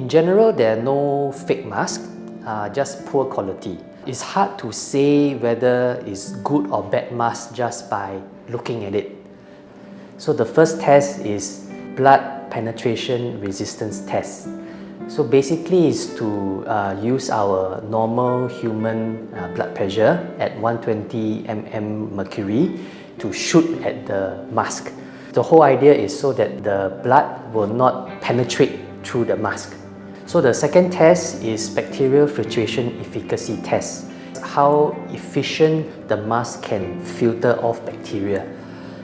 In general, there are no fake masks, just poor quality. It's hard to say whether it's good or bad mask just by looking at it. So the first test is blood penetration resistance test. So basically is to use our normal human blood pressure at 120 mm mercury to shoot at the mask. The whole idea is so that the blood will not penetrate through the mask. So the second test is bacterial filtration efficacy test. How efficient the mask can filter off bacteria.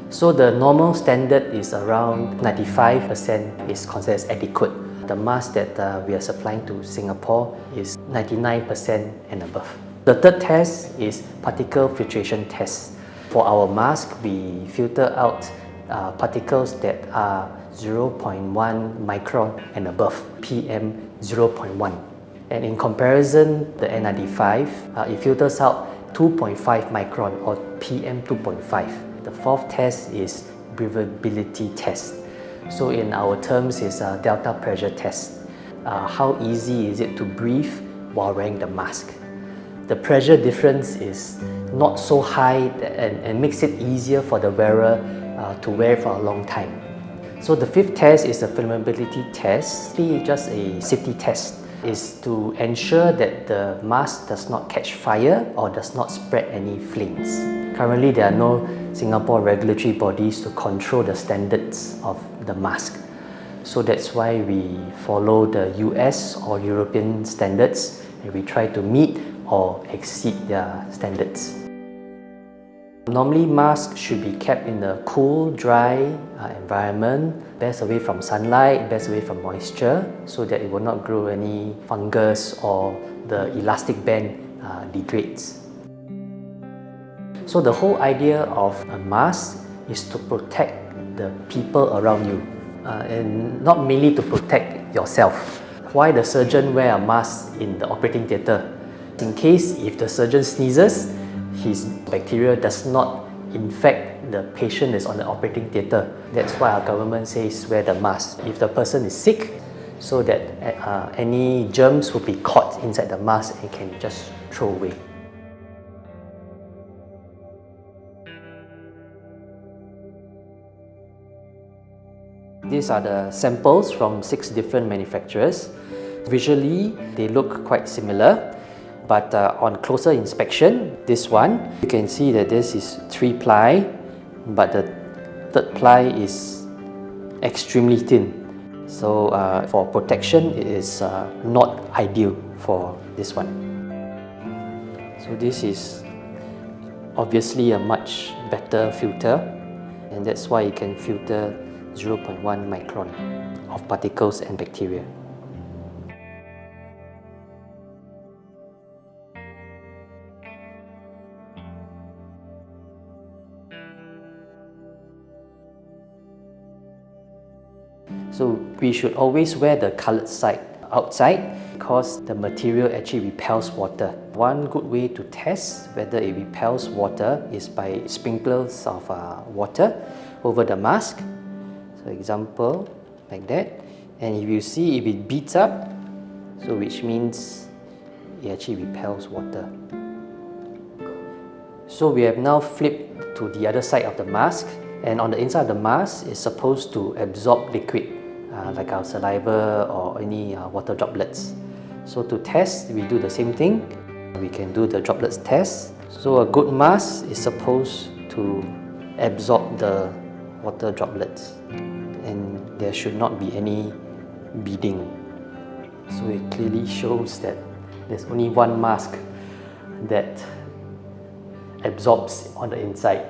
So the normal standard is around 95% is considered as adequate. The mask that we are supplying to Singapore is 99% and above. The third test is particle filtration test. For our mask, we filter out particles that are 0.1 micron and above, PM 0.1. And in comparison, the N95, it filters out 2.5 micron or PM 2.5. The fourth test is breathability test. So in our terms, it's a delta pressure test. How easy is it to breathe while wearing the mask? The pressure difference is not so high and makes it easier for the wearer to wear for a long time. So the fifth test is a flammability test. It's just a safety test. It's to ensure that the mask does not catch fire or does not spread any flames. Currently, there are no Singapore regulatory bodies to control the standards of the mask. So that's why we follow the US or European standards and we try to meet or exceed their standards. Normally, masks should be kept in a cool, dry environment, best away from sunlight, best away from moisture, so that it will not grow any fungus or the elastic band degrades. So the whole idea of a mask is to protect the people around you and not merely to protect yourself. Why the surgeon wear a mask in the operating theatre? In case if the surgeon sneezes, his bacteria does not infect the patient that's on the operating theatre. That's why our government says wear the mask. If the person is sick, so that any germs will be caught inside the mask and can just throw away. These are the samples from 6 different manufacturers. Visually, they look quite similar. But on closer inspection, this one, you can see that this is 3-ply, but the 3rd ply is extremely thin. So for protection, it is not ideal for this one. So this is obviously a much better filter, and that's why it can filter 0.1 micron of particles and bacteria. So we should always wear the coloured side outside because the material actually repels water. One good way to test whether it repels water is by sprinklers of water over the mask. So example, like that. And if you see if it beats up, so which means it actually repels water. So we have now flipped to the other side of the mask, and on the inside of the mask is supposed to absorb liquid. Like our saliva or any water droplets. So to test, we do the same thing. We can do the droplets test. So a good mask is supposed to absorb the water droplets, and there should not be any beading. So it clearly shows that there's only one mask that absorbs on the inside.